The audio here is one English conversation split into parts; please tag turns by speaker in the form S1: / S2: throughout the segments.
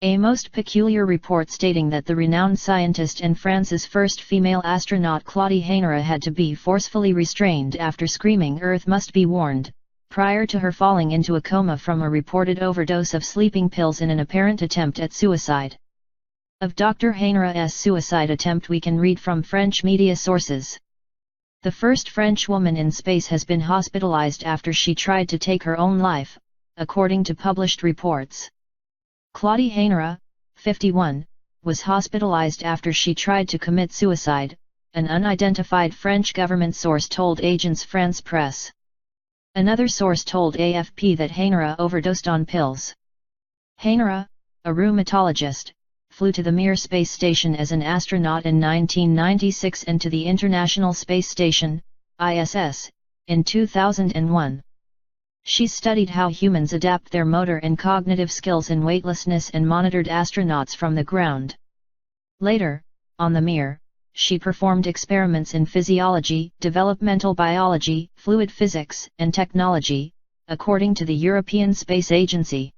S1: A most peculiar report stating that the renowned scientist and France's first female astronaut Claudie Hainera had to be forcefully restrained after screaming "Earth must be warned," prior to her falling into a coma from a reported overdose of sleeping pills in an apparent attempt at suicide. Of Dr. Hainera's suicide attempt we can read from French media sources. The first French woman in space has been hospitalized after she tried to take her own life, according to published reports. Claudie Hainera, 51, was hospitalized after she tried to commit suicide, an unidentified French government source told Agence France Presse. Another source told AFP that Hainera overdosed on pills. Hainera, a rheumatologist, flew to the Mir space station as an astronaut in 1996 and to the International Space Station, ISS, in 2001. She studied how humans adapt their motor and cognitive skills in weightlessness and monitored astronauts from the ground. Later, on the Mir, she performed experiments in physiology, developmental biology, fluid physics, and technology, according to the European Space Agency.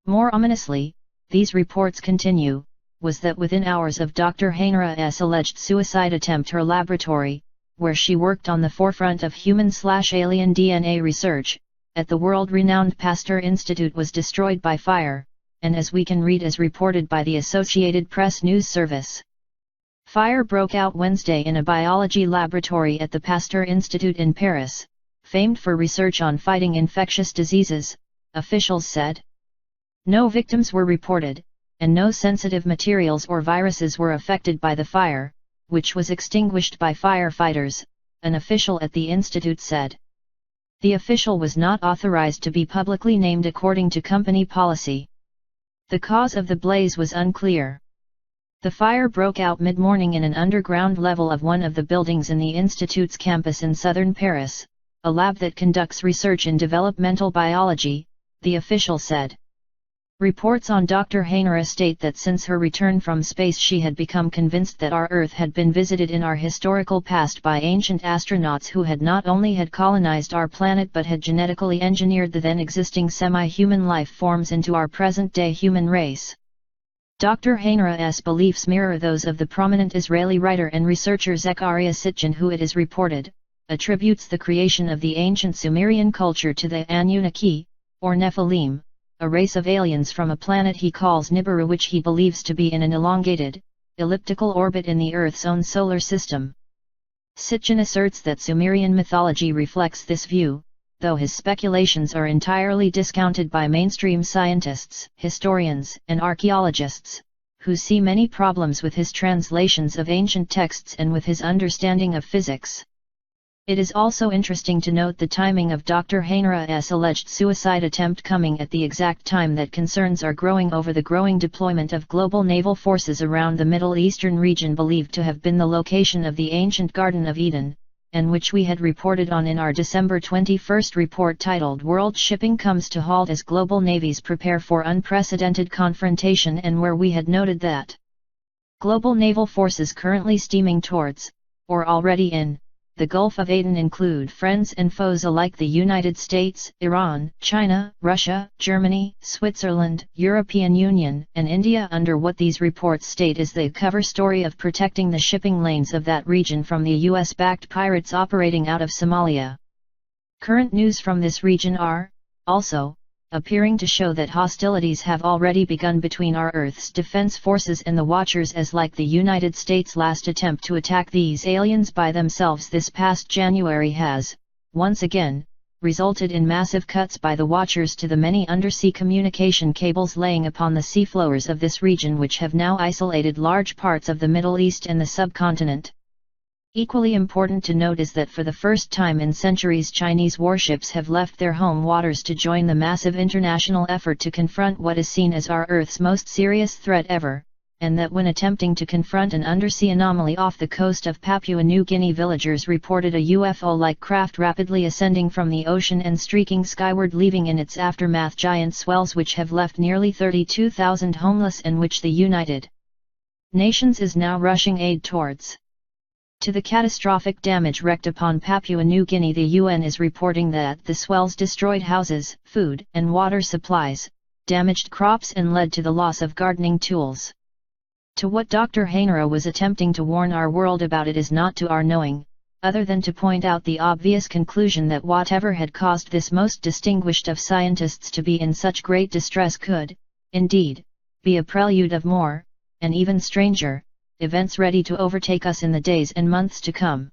S1: More ominously, these reports continue, was that within hours of Dr. Hainera's alleged suicide attempt her laboratory, where she worked on the forefront of human/alien DNA research, at the world-renowned Pasteur Institute was destroyed by fire, and as we can read as reported by the Associated Press news service. Fire broke out Wednesday in a biology laboratory at the Pasteur Institute in Paris, famed for research on fighting infectious diseases, officials said. No victims were reported, and no sensitive materials or viruses were affected by the fire, which was extinguished by firefighters, an official at the institute said. The official was not authorized to be publicly named according to company policy. The cause of the blaze was unclear. The fire broke out mid-morning in an underground level of one of the buildings in the institute's campus in southern Paris, a lab that conducts research in developmental biology, the official said. Reports on Dr. Hainera state that since her return from space she had become convinced that our Earth had been visited in our historical past by ancient astronauts who had not only had colonized our planet but had genetically engineered the then existing semi-human life forms into our present-day human race. Dr. Hainera's beliefs mirror those of the prominent Israeli writer and researcher Zecharia Sitchin, who, it is reported, attributes the creation of the ancient Sumerian culture to the Anunnaki, or Nephilim, a race of aliens from a planet he calls Nibiru, which he believes to be in an elongated, elliptical orbit in the Earth's own solar system. Sitchin asserts that Sumerian mythology reflects this view, though his speculations are entirely discounted by mainstream scientists, historians, and archaeologists, who see many problems with his translations of ancient texts and with his understanding of physics. It is also interesting to note the timing of Dr. Hainera's alleged suicide attempt coming at the exact time that concerns are growing over the growing deployment of global naval forces around the Middle Eastern region believed to have been the location of the ancient Garden of Eden, and which we had reported on in our December 21 report titled "World Shipping Comes to Halt as Global Navies Prepare for Unprecedented Confrontation," and where we had noted that global naval forces currently steaming towards, or already in, the Gulf of Aden include friends and foes alike: the United States, Iran, China, Russia, Germany, Switzerland, European Union, and India, under what these reports state is the cover story of protecting the shipping lanes of that region from the US-backed pirates operating out of Somalia. Current news from this region are, also, appearing to show that hostilities have already begun between our Earth's defense forces and the Watchers, as like the United States' last attempt to attack these aliens by themselves this past January has, once again, resulted in massive cuts by the Watchers to the many undersea communication cables laying upon the seafloors of this region, which have now isolated large parts of the Middle East and the subcontinent. Equally important to note is that for the first time in centuries Chinese warships have left their home waters to join the massive international effort to confront what is seen as our Earth's most serious threat ever, and that when attempting to confront an undersea anomaly off the coast of Papua New Guinea, villagers reported a UFO-like craft rapidly ascending from the ocean and streaking skyward, leaving in its aftermath giant swells which have left nearly 32,000 homeless, and which the United Nations is now rushing aid towards. To the catastrophic damage wreaked upon Papua New Guinea, the UN is reporting that the swells destroyed houses, food and water supplies, damaged crops and led to the loss of gardening tools. To what Dr. Hainera was attempting to warn our world about it is not to our knowing, other than to point out the obvious conclusion that whatever had caused this most distinguished of scientists to be in such great distress could, indeed, be a prelude of more, and even stranger, events ready to overtake us in the days and months to come.